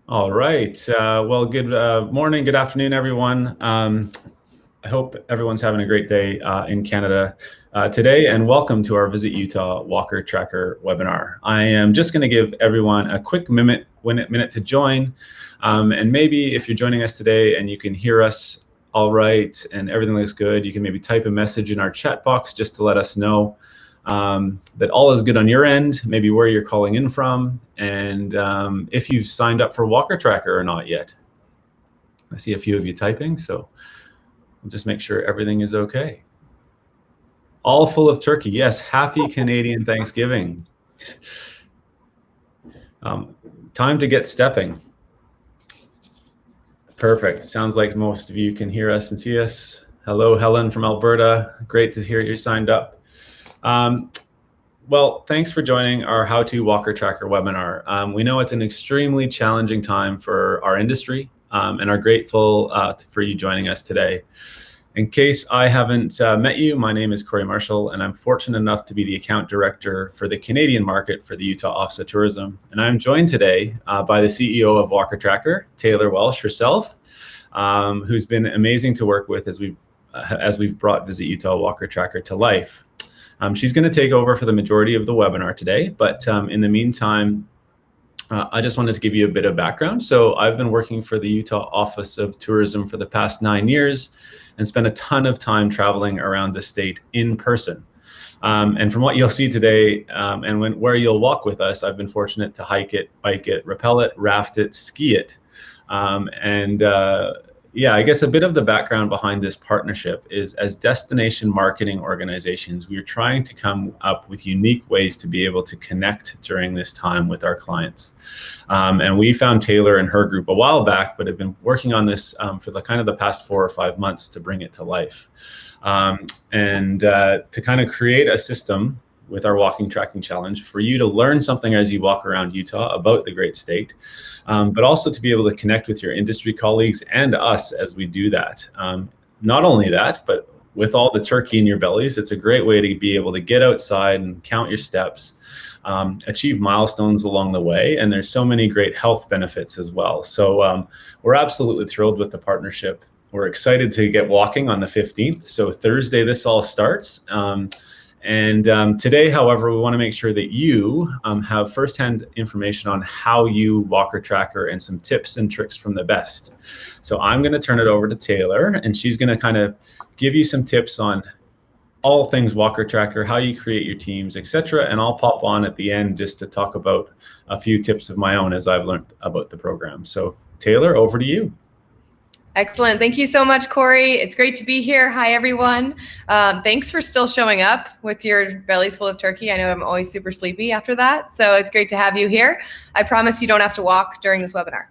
All right. Well, good morning, good afternoon, everyone. I hope everyone's having a great day in Canada today, and welcome to our Visit Utah Walker Tracker webinar. I am just going to give everyone a quick minute to join, and maybe if you're joining us today and you can hear us all right and everything looks good, you can maybe type a message in our chat box just to let us know that all is good on your end, maybe where you're calling in from, and if you've signed up for Walker Tracker or not yet. I see a few of you typing, so we'll just make sure everything is okay. All full of turkey. Yes, happy Canadian Thanksgiving. Time to get stepping. Perfect. Sounds like most of you can hear us and see us. Hello, Helen from Alberta. Great to hear you're signed up. Well, thanks for joining our How to Walker Tracker webinar. We know it's an extremely challenging time for our industry and are grateful for you joining us today. In case I haven't met you, my name is Corey Marshall, and I'm fortunate enough to be the account director for the Canadian market for the Utah Office of Tourism. And I'm joined today by the CEO of Walker Tracker, Taylor Welsh herself, who's been amazing to work with as we've brought Visit Utah Walker Tracker to life. She's going to take over for the majority of the webinar today, but in the meantime, I just wanted to give you a bit of background. So I've been working for the Utah Office of Tourism for the past 9 years and spent a ton of time traveling around the state in person. And from what you'll see today and where you'll walk with us, I've been fortunate to hike it, bike it, rappel it, raft it, ski it. Yeah, I guess a bit of the background behind this partnership is, as destination marketing organizations, we're trying to come up with unique ways to be able to connect during this time with our clients. And we found Taylor and her group a while back, but have been working on this for the past 4 or 5 months to bring it to life. To kind of create a system with our walking tracking challenge for you to learn something as you walk around Utah about the great state, but also to be able to connect with your industry colleagues and us as we do that. Not only that, but with all the turkey in your bellies, it's a great way to be able to get outside and count your steps, achieve milestones along the way, and there's so many great health benefits as well. So we're absolutely thrilled with the partnership. We're excited to get walking on the 15th. So Thursday, this all starts. Today, however, we want to make sure that you have firsthand information on how you Walker Tracker and some tips and tricks from the best. So I'm going to turn it over to Taylor, and she's going to kind of give you some tips on all things Walker Tracker, how you create your teams, etc. And I'll pop on at the end just to talk about a few tips of my own as I've learned about the program. So Taylor, over to you. Excellent. Thank you so much, Corey. It's great to be here. Hi, everyone. Thanks for still showing up with your bellies full of turkey. I know I'm always super sleepy after that, so it's great to have you here. I promise you don't have to walk during this webinar.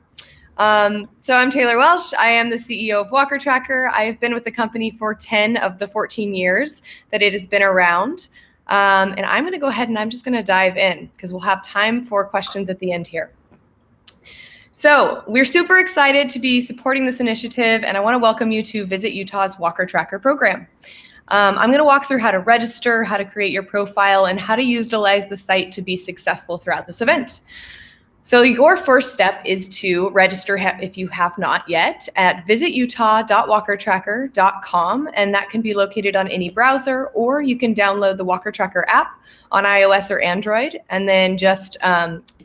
So I'm Taylor Welsh. I am the CEO of Walker Tracker. I have been with the company for 10 of the 14 years that it has been around. And I'm going to go ahead and I'm just going to dive in because we'll have time for questions at the end here. So we're super excited to be supporting this initiative, and I want to welcome you to Visit Utah's Walker Tracker program. I'm going to walk through how to register, how to create your profile, and how to utilize the site to be successful throughout this event. So your first step is to register if you have not yet at visitutah.walkertracker.com, and that can be located on any browser, or you can download the Walker Tracker app on iOS or Android, and then just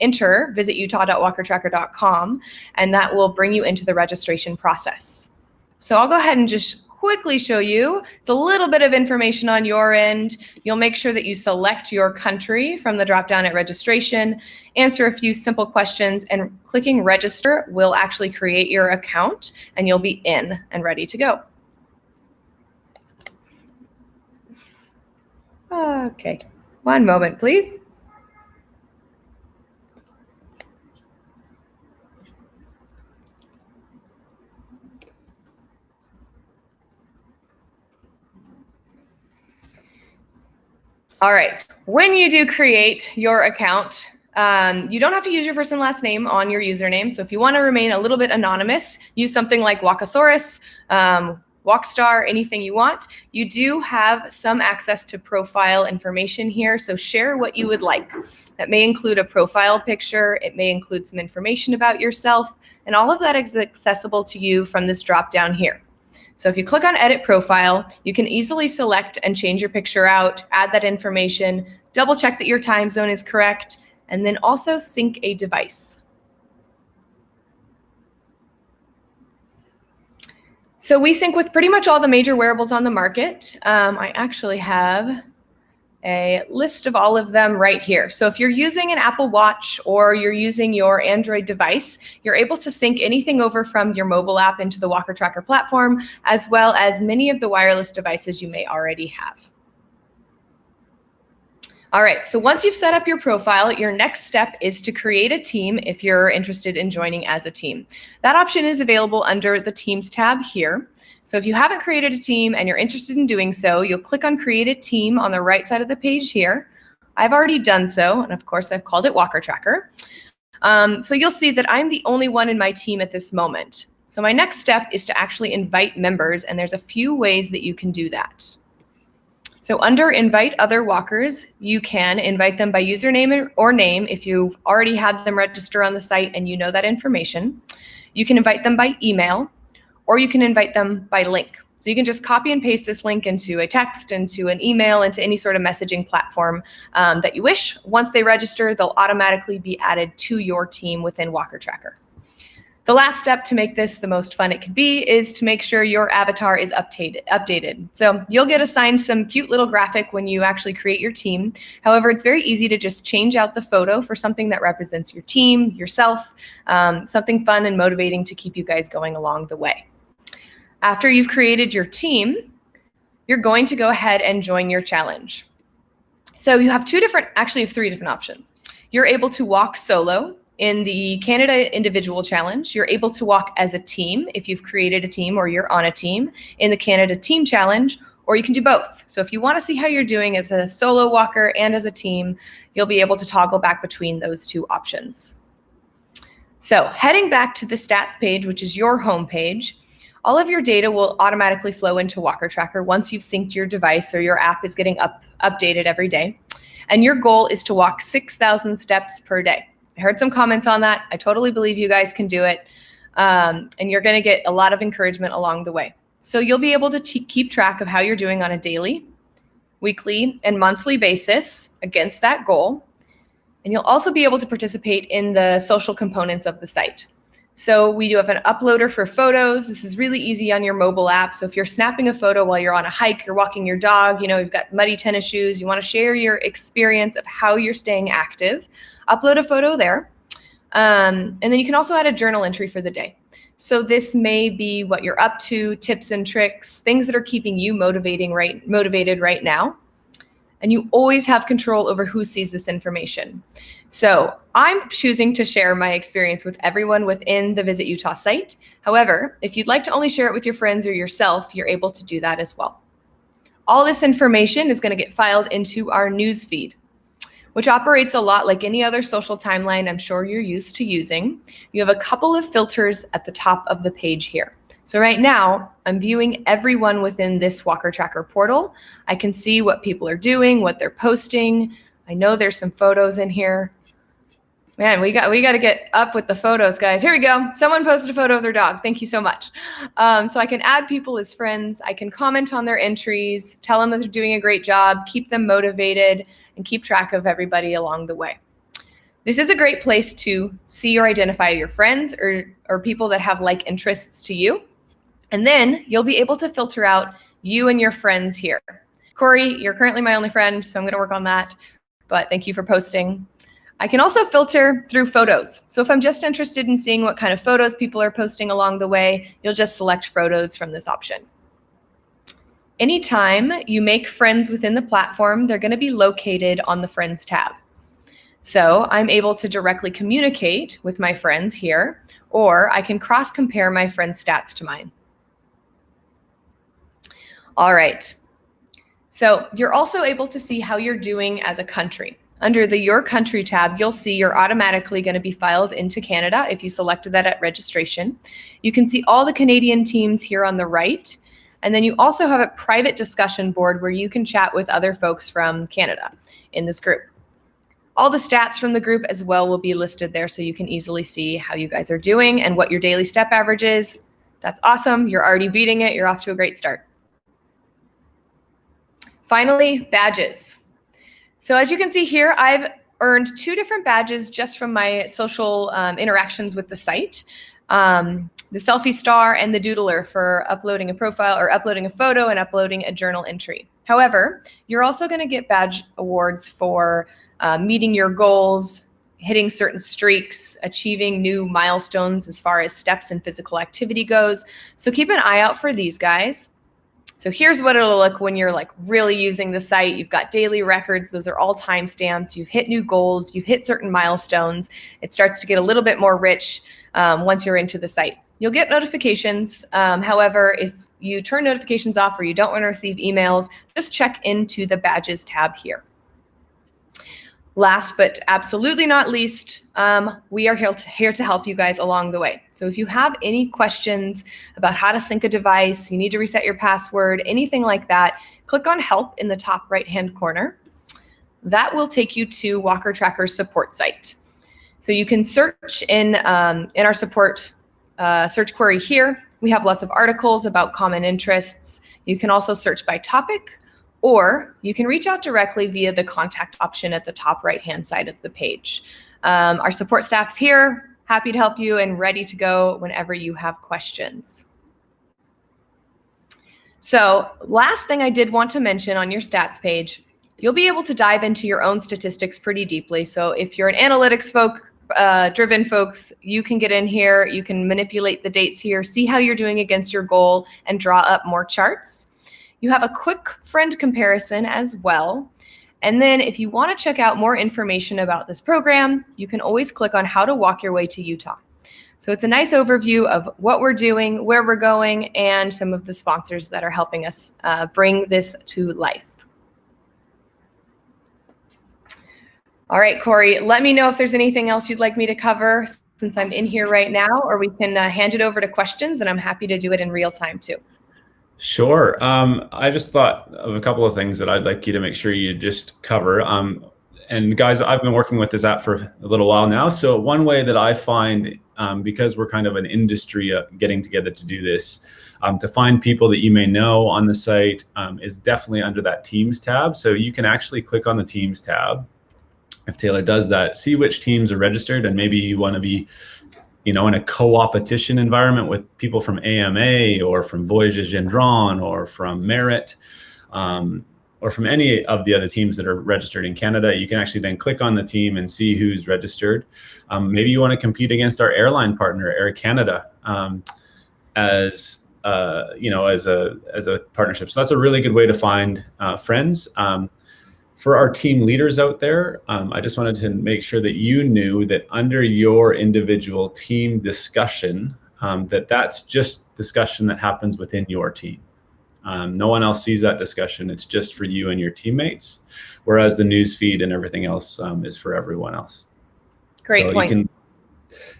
enter visitutah.walkertracker.com, and that will bring you into the registration process. So I'll go ahead and just quickly show you. It's a little bit of information on your end. You'll make sure that you select your country from the drop-down at registration, answer a few simple questions, and clicking register will actually create your account, and you'll be in and ready to go. Okay, one moment, please. All right, when you do create your account, you don't have to use your first and last name on your username. So if you want to remain a little bit anonymous, use something like Walkosaurus, Walkstar, anything you want. You do have some access to profile information here, so share what you would like. That may include a profile picture, it may include some information about yourself, and all of that is accessible to you from this drop down here. So if you click on Edit Profile, you can easily select and change your picture out, add that information, double check that your time zone is correct, and then also sync a device. So we sync with pretty much all the major wearables on the market. I actually have a list of all of them right here. So if you're using an Apple Watch or you're using your Android device, you're able to sync anything over from your mobile app into the Walker Tracker platform, as well as many of the wireless devices you may already have. All right, so once you've set up your profile, your next step is to create a team if you're interested in joining as a team. That option is available under the Teams tab here. So if you haven't created a team and you're interested in doing so, you'll click on Create a Team on the right side of the page here. I've already done so, and of course I've called it Walker Tracker. So you'll see that I'm the only one in my team at this moment. So my next step is to actually invite members, and there's a few ways that you can do that. So under Invite Other Walkers, you can invite them by username or name if you've already had them register on the site and you know that information. You can invite them by email, or you can invite them by link. So you can just copy and paste this link into a text, into an email, into any sort of messaging platform that you wish. Once they register, they'll automatically be added to your team within Walker Tracker. The last step to make this the most fun it could be is to make sure your avatar is updated. So you'll get assigned some cute little graphic when you actually create your team. However, it's very easy to just change out the photo for something that represents your team, yourself, something fun and motivating to keep you guys going along the way. After you've created your team, you're going to go ahead and join your challenge. So you have three different options. You're able to walk solo. In the Canada Individual Challenge, you're able to walk as a team if you've created a team or you're on a team. In the Canada Team Challenge, or you can do both. So if you want to see how you're doing as a solo walker and as a team, you'll be able to toggle back between those two options. So heading back to the stats page, which is your home page, all of your data will automatically flow into Walker Tracker once you've synced your device or your app is getting updated every day. And your goal is to walk 6,000 steps per day. I heard some comments on that. I totally believe you guys can do it. And you're going to get a lot of encouragement along the way. So you'll be able to keep track of how you're doing on a daily, weekly, and monthly basis against that goal. And you'll also be able to participate in the social components of the site. So we do have an uploader for photos. This is really easy on your mobile app. So if you're snapping a photo while you're on a hike, you're walking your dog, you've got muddy tennis shoes, you want to share your experience of how you're staying active, upload a photo there. And then you can also add a journal entry for the day. So this may be what you're up to, tips and tricks, things that are keeping you motivated right now. And you always have control over who sees this information. So I'm choosing to share my experience with everyone within the Visit Utah site. However, if you'd like to only share it with your friends or yourself, you're able to do that as well. All this information is going to get filed into our news feed, which operates a lot like any other social timeline I'm sure you're used to using. You have a couple of filters at the top of the page here. So right now, I'm viewing everyone within this Walker Tracker portal. I can see what people are doing, what they're posting. I know there's some photos in here. Man, we got to get up with the photos, guys. Here we go. Someone posted a photo of their dog. Thank you so much. So I can add people as friends. I can comment on their entries, tell them that they're doing a great job, keep them motivated, and keep track of everybody along the way. This is a great place to see or identify your friends or people that have like interests to you. And then you'll be able to filter out you and your friends here. Corey, you're currently my only friend, so I'm going to work on that. But thank you for posting. I can also filter through photos. So if I'm just interested in seeing what kind of photos people are posting along the way, you'll just select photos from this option. Anytime you make friends within the platform, they're going to be located on the Friends tab. So I'm able to directly communicate with my friends here, or I can cross-compare my friends' stats to mine. All right. So you're also able to see how you're doing as a country. Under the Your Country tab, you'll see you're automatically going to be filed into Canada if you selected that at registration. You can see all the Canadian teams here on the right. And then you also have a private discussion board where you can chat with other folks from Canada in this group. All the stats from the group as well will be listed there so you can easily see how you guys are doing and what your daily step average is. That's awesome. You're already beating it. You're off to a great start. Finally, badges. So as you can see here, I've earned 2 different badges just from my social interactions with the site. The Selfie Star and the Doodler for uploading a profile or uploading a photo and uploading a journal entry. However, you're also going to get badge awards for meeting your goals, hitting certain streaks, achieving new milestones as far as steps and physical activity goes. So keep an eye out for these guys. So here's what it'll look when you're like really using the site. You've got daily records. Those are all timestamped. You've hit new goals. You've hit certain milestones. It starts to get a little bit more rich once you're into the site. You'll get notifications. However, if you turn notifications off or you don't want to receive emails, just check into the badges tab here. Last but absolutely not least, we are here to help you guys along the way. So if you have any questions about how to sync a device, you need to reset your password, anything like that, click on help in the top right-hand corner. That will take you to Walker Tracker's support site. So you can search in our support search query here. We have lots of articles about common interests. You can also search by topic, or you can reach out directly via the contact option at the top right-hand side of the page. Our support staff's here, happy to help you and ready to go whenever you have questions. So last thing I did want to mention on your stats page, you'll be able to dive into your own statistics pretty deeply. So if you're an analytics driven folks, you can get in here, you can manipulate the dates here, see how you're doing against your goal and draw up more charts. You have a quick friend comparison as well. And then if you want to check out more information about this program, you can always click on how to walk your way to Utah. So it's a nice overview of what we're doing, where we're going, and some of the sponsors that are helping us bring this to life. All right, Corey, let me know if there's anything else you'd like me to cover since I'm in here right now, or we can hand it over to questions, and I'm happy to do it in real time too. Sure. I just thought of a couple of things that I'd like you to make sure you just cover. And guys, I've been working with this app for a little while now. So one way that I find, because we're kind of an industry getting together to do this, to find people that you may know on the site is definitely under that Teams tab. So you can actually click on the Teams tab. If Taylor does that, see which teams are registered, and maybe you want to be in a co-opetition environment with people from AMA or from Voyages Gendron or from Merit or from any of the other teams that are registered in Canada. You can actually then click on the team and see who's registered. Maybe you want to compete against our airline partner, Air Canada, as a partnership. So that's a really good way to find friends. For our team leaders out there, I just wanted to make sure that you knew that under your individual team discussion, that's just discussion that happens within your team. No one else sees that discussion. It's just for you and your teammates, whereas the news feed and everything else is for everyone else. Great point.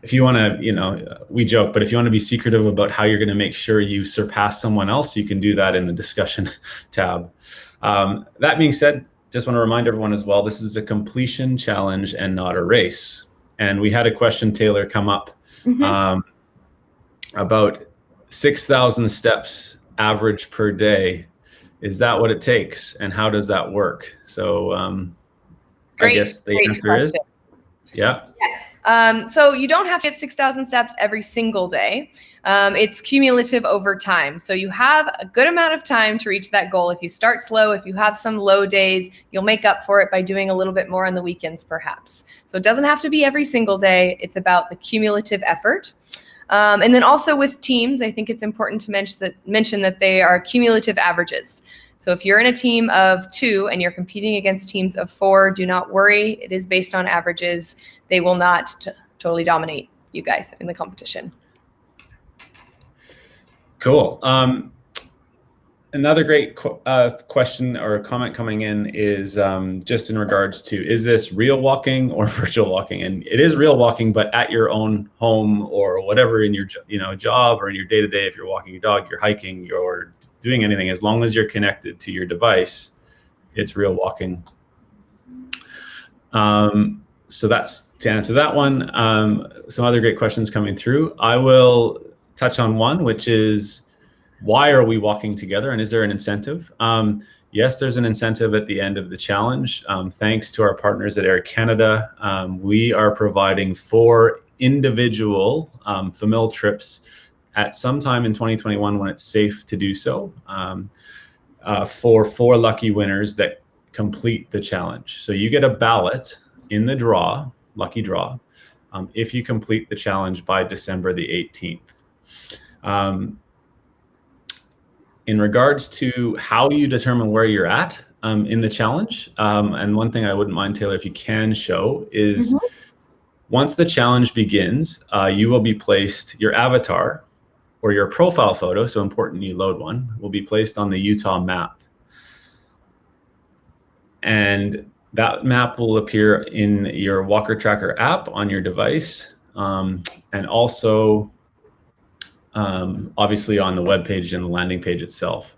If you want to, we joke, but if you want to be secretive about how you're going to make sure you surpass someone else, you can do that in the discussion tab. That being said, just want to remind everyone as well, this is a completion challenge and not a race. And we had a question, Taylor, come up about 6,000 steps average per day. Is that what it takes? And how does that work? So I guess the answer is, yeah. Yes. So you don't have to get 6,000 steps every single day. It's cumulative over time. So you have a good amount of time to reach that goal. If you start slow, if you have some low days, you'll make up for it by doing a little bit more on the weekends, perhaps. So it doesn't have to be every single day. It's about the cumulative effort. And then also with teams, I think it's important to mention that they are cumulative averages. So if you're in a team of 2 and you're competing against teams of 4, do not worry. It is based on averages. They will not totally dominate you guys in the competition. Cool. Another great question or comment coming in is just in regards to, is this real walking or virtual walking? And it is real walking, but at your own home or whatever in your job or in your day-to-day. If you're walking your dog, you're hiking, you're doing anything, as long as you're connected to your device, it's real walking. So that's to answer that one. Some other great questions coming through. I will touch on one, which is, why are we walking together, and is there an incentive? Yes, there's an incentive at the end of the challenge. Thanks to our partners at Air Canada, we are providing 4 individual FAMIL trips at some time in 2021 when it's safe to do so, for 4 lucky winners that complete the challenge. So you get a ballot in the draw, lucky draw, if you complete the challenge by December the 18th. In regards to how you determine where you're at in the challenge, and one thing I wouldn't mind, Taylor, if you can show, is once the challenge begins, you will be placed, your avatar or your profile photo, so important you load one, will be placed on the Utah map. And that map will appear in your Walker Tracker app on your device, and also obviously on the web page and the landing page itself.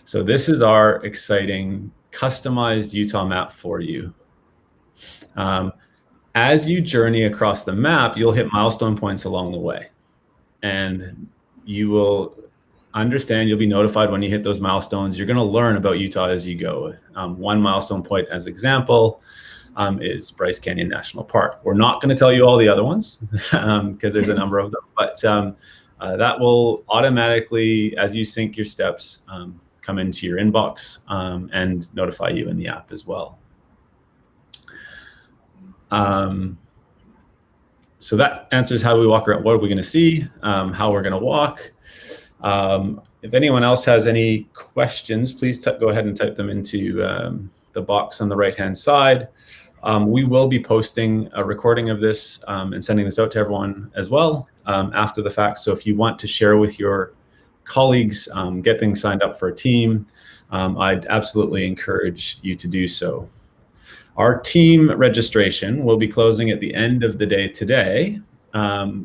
So this is our exciting customized Utah map for you. As you journey across the map, you'll hit milestone points along the way, and you will understand, you'll be notified when you hit those milestones. You're going to learn about Utah as you go. One milestone point, as example, is Bryce Canyon National Park. We're not going to tell you all the other ones because there's a number of them, but that will automatically, as you sync your steps, come into your inbox and notify you in the app as well. So that answers how we walk around. What are we going to see? How we're going to walk. If anyone else has any questions, please go ahead and type them into the box on the right-hand side. We will be posting a recording of this and sending this out to everyone as well after the fact. So if you want to share with your colleagues, get things signed up for a team, I'd absolutely encourage you to do so. Our team registration will be closing at the end of the day today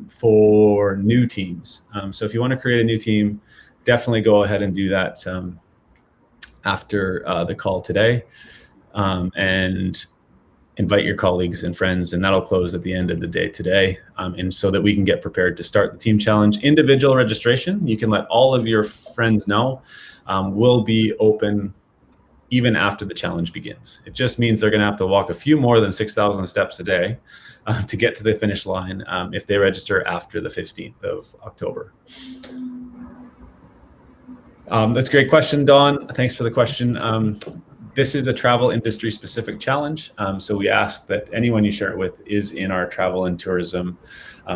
for new teams. So if you want to create a new team, definitely go ahead and do that after the call today, and invite your colleagues and friends, and that'll close at the end of the day today, and so that we can get prepared to start the team challenge. Individual registration, you can let all of your friends know, will be open even after the challenge begins. It just means they're going to have to walk a few more than 6,000 steps a day to get to the finish line if they register after the 15th of October. That's a great question, Dawn. Thanks for the question. This is a travel industry specific challenge. So we ask that anyone you share it with is in our travel and tourism,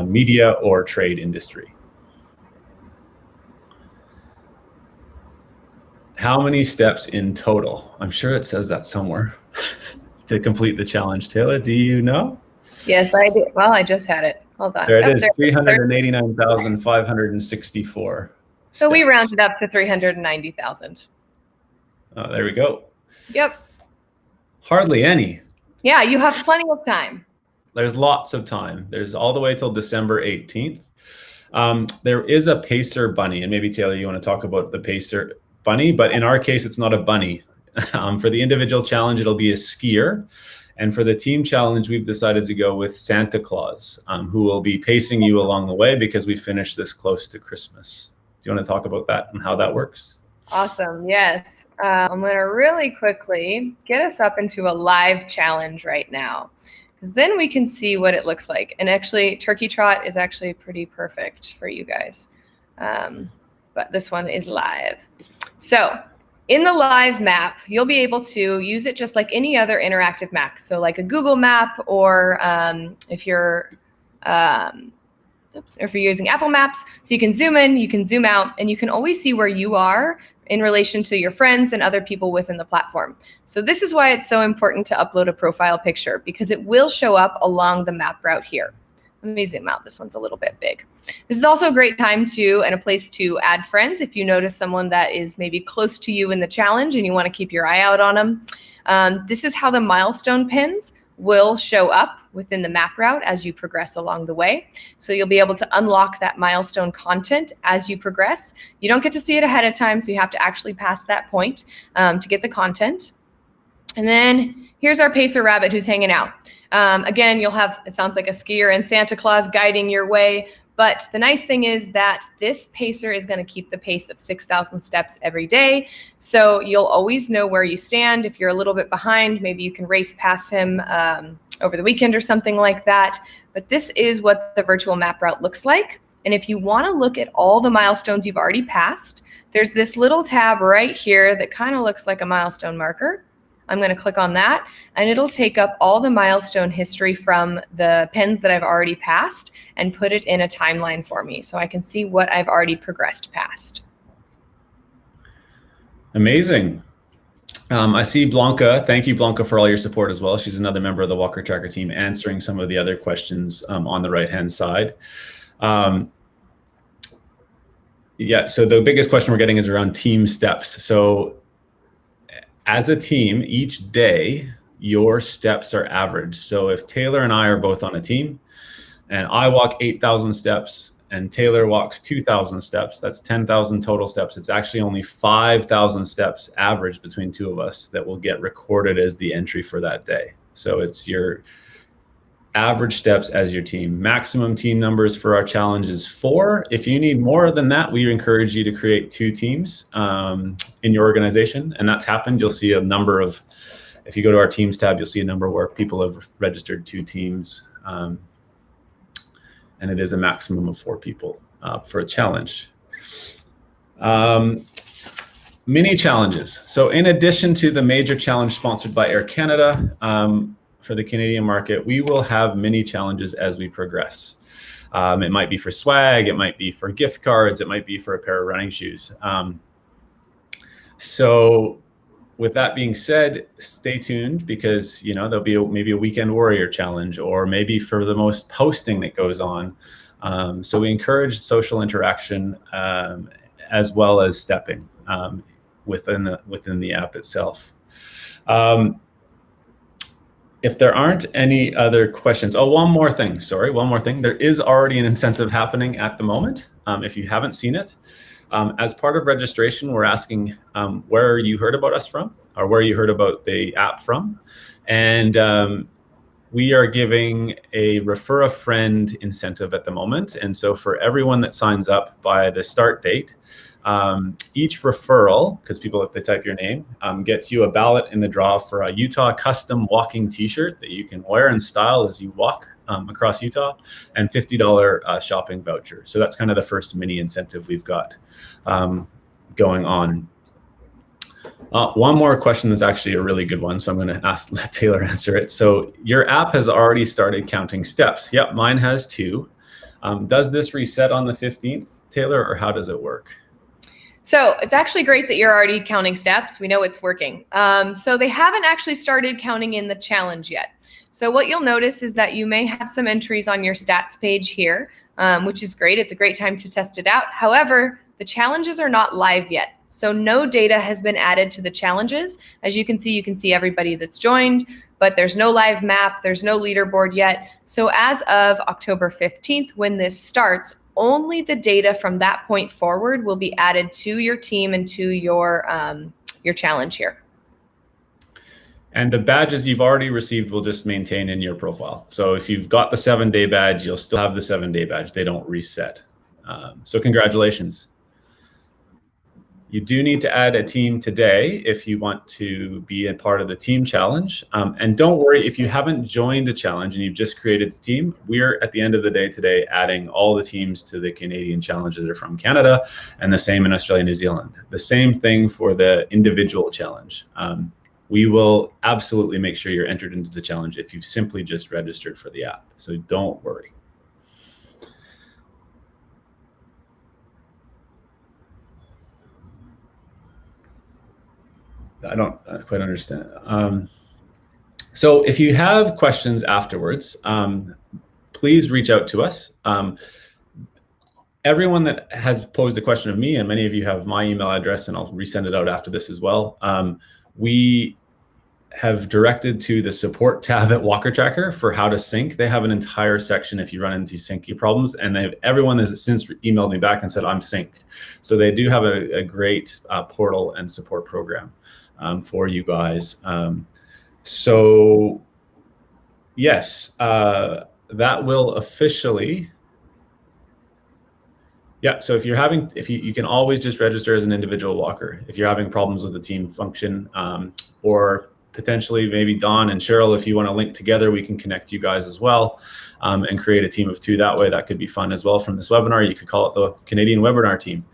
media or trade industry. How many steps in total? I'm sure it says that somewhere to complete the challenge. Taylor, do you know? Yes, I do. Well, I just had it. Hold on. There it is, 389,564. So we rounded up to 390,000. Oh, there we go. Yep. Hardly any. Yeah, you have plenty of time. There's lots of time. There's all the way till December 18th. There is a Pacer bunny, and maybe Taylor, you want to talk about the Pacer bunny, but in our case, it's not a bunny. For the individual challenge, it'll be a skier. And for the team challenge, we've decided to go with Santa Claus, who will be pacing you along the way because we finished this close to Christmas. Do you want to talk about that and how that works? Awesome. Yes. I'm going to really quickly get us up into a live challenge right now, because then we can see what it looks like. And actually, Turkey Trot is actually pretty perfect for you guys. But this one is live. So in the live map, you'll be able to use it just like any other interactive map. So like a Google map, or if you're using Apple Maps, so you can zoom in, you can zoom out, and you can always see where you are in relation to your friends and other people within the platform. So this is why it's so important to upload a profile picture, because it will show up along the map route here. Let me zoom out. This one's a little bit big. This is also a great time to and a place to add friends if you notice someone that is maybe close to you in the challenge and you want to keep your eye out on them. This is how the milestone pins will show up within the map route as you progress along the way. So you'll be able to unlock that milestone content as you progress. You don't get to see it ahead of time, so you have to actually pass that point to get the content. And then here's our pacer rabbit who's hanging out. Again, you'll have, it sounds like a skier and Santa Claus guiding your way. But the nice thing is that this pacer is going to keep the pace of 6,000 steps every day. So you'll always know where you stand. If you're a little bit behind, maybe you can race past him over the weekend or something like that. But this is what the virtual map route looks like. And if you want to look at all the milestones you've already passed, there's this little tab right here that kind of looks like a milestone marker. I'm going to click on that and it'll take up all the milestone history from the pins that I've already passed and put it in a timeline for me so I can see what I've already progressed past. Amazing. I see Blanca. Thank you, Blanca, for all your support as well. She's another member of the Walker Tracker team answering some of the other questions on the right-hand side. Yeah, so the biggest question we're getting is around team steps. So as a team, each day, your steps are averaged. So if Taylor and I are both on a team and I walk 8,000 steps and Taylor walks 2,000 steps, that's 10,000 total steps. It's actually only 5,000 steps average between two of us that will get recorded as the entry for that day. So it's your average steps as your team. Maximum team numbers for our challenge is 4. If you need more than that, we encourage you to create 2 teams in your organization. And that's happened. You'll see a number of, if you go to our teams tab, you'll see a number where people have registered 2 teams. And it is a maximum of 4 people for a challenge. Mini challenges. So in addition to the major challenge sponsored by Air Canada, for the Canadian market, we will have mini challenges as we progress. It might be for swag, it might be for gift cards, it might be for a pair of running shoes. So with that being said, stay tuned because there'll be maybe a weekend warrior challenge or maybe for the most posting that goes on. So we encourage social interaction as well as stepping within the app itself. If there aren't any other questions, one more thing. There is already an incentive happening at the moment. If you haven't seen it, as part of registration, we're asking where you heard about us from or where you heard about the app from. And we are giving a refer a friend incentive at the moment. And so for everyone that signs up by the start date, each referral, because people, if they type your name, gets you a ballot in the draw for a Utah custom walking t-shirt that you can wear and style as you walk across Utah, and $50 shopping voucher. So that's kind of the first mini incentive we've got going on. One more question that's actually a really good one, so I'm going to let Taylor answer it. So your app has already started counting steps. Yep, mine has 2. Does this reset on the 15th, Taylor, or how does it work? So it's actually great that you're already counting steps. We know it's working. So they haven't actually started counting in the challenge yet. So what you'll notice is that you may have some entries on your stats page here, which is great. It's a great time to test it out. However, the challenges are not live yet. So no data has been added to the challenges. As you can see everybody that's joined, but there's no live map, there's no leaderboard yet. So as of October 15th, when this starts, only the data from that point forward will be added to your team and to your challenge here. And the badges you've already received will just maintain in your profile. So if you've got the 7-day badge, you'll still have the 7-day badge. They don't reset. So congratulations. You do need to add a team today if you want to be a part of the team challenge. And don't worry, if you haven't joined a challenge and you've just created the team, we're at the end of the day today adding all the teams to the Canadian challenge that are from Canada, and the same in Australia and New Zealand. The same thing for the individual challenge. We will absolutely make sure you're entered into the challenge if you've simply just registered for the app. So don't worry. I don't quite understand. So if you have questions afterwards, please reach out to us. Everyone that has posed a question of me, and many of you have my email address, and I'll resend it out after this as well. We have directed to the support tab at Walker Tracker for how to sync. They have an entire section if you run into syncing problems, and everyone has since emailed me back and said I'm synced. So they do have a great portal and support program for you guys. So yes, that will officially. Yeah, so if you can always just register as an individual walker. If you're having problems with the team function, or potentially maybe Don and Cheryl, if you want to link together, we can connect you guys as well, and create a team of 2 that way. That could be fun as well from this webinar. You could call it the Canadian Webinar Team.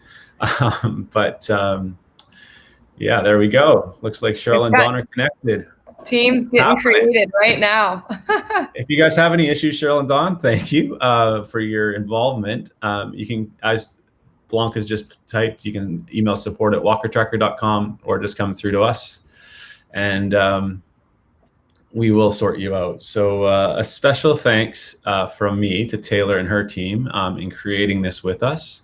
Yeah, there we go. Looks like Cheryl and Don are connected. Teams getting created right now. If you guys have any issues, Cheryl and Don, thank you for your involvement. You can, as Blanca's just typed, you can email support@walkertracker.com or just come through to us, and we will sort you out. So a special thanks from me to Taylor and her team in creating this with us.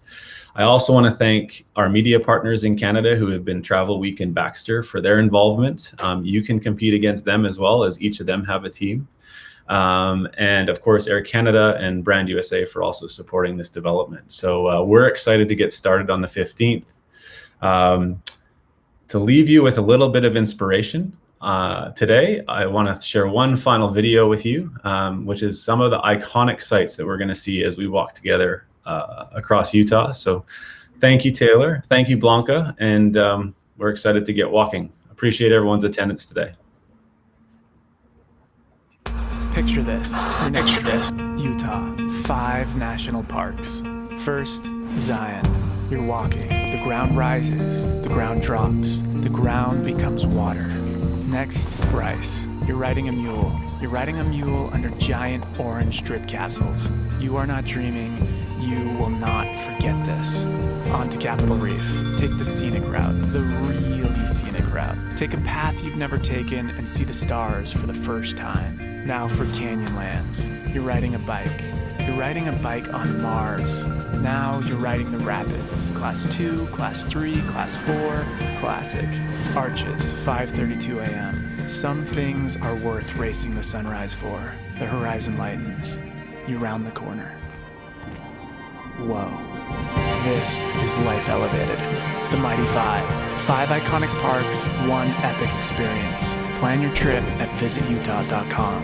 I also want to thank our media partners in Canada who have been Travel Week and Baxter for their involvement. You can compete against them as well, as each of them have a team. And of course, Air Canada and Brand USA for also supporting this development. So we're excited to get started on the 15th. To leave you with a little bit of inspiration, today, I want to share one final video with you, which is some of the iconic sites that we're going to see as we walk together across Utah. So thank you, Taylor. Thank you, Blanca. And we're excited to get walking. Appreciate everyone's attendance today. Picture this. Utah, 5 national parks. First, Zion. You're walking. The ground rises. The ground drops. The ground becomes water. Next, Bryce. You're riding a mule. You're riding a mule under giant orange drip castles. You are not dreaming. You will not forget this. On to Capitol Reef. Take the scenic route, the really scenic route. Take a path you've never taken and see the stars for the first time. Now for Canyonlands. You're riding a bike. You're riding a bike on Mars. Now you're riding the rapids. Class 2, Class 3, Class 4, Classic. Arches, 5:32 a.m. Some things are worth racing the sunrise for. The horizon lightens. You round the corner. Whoa. This is Life Elevated. The Mighty 5. 5 iconic parks, 1 epic experience. Plan your trip at visitutah.com.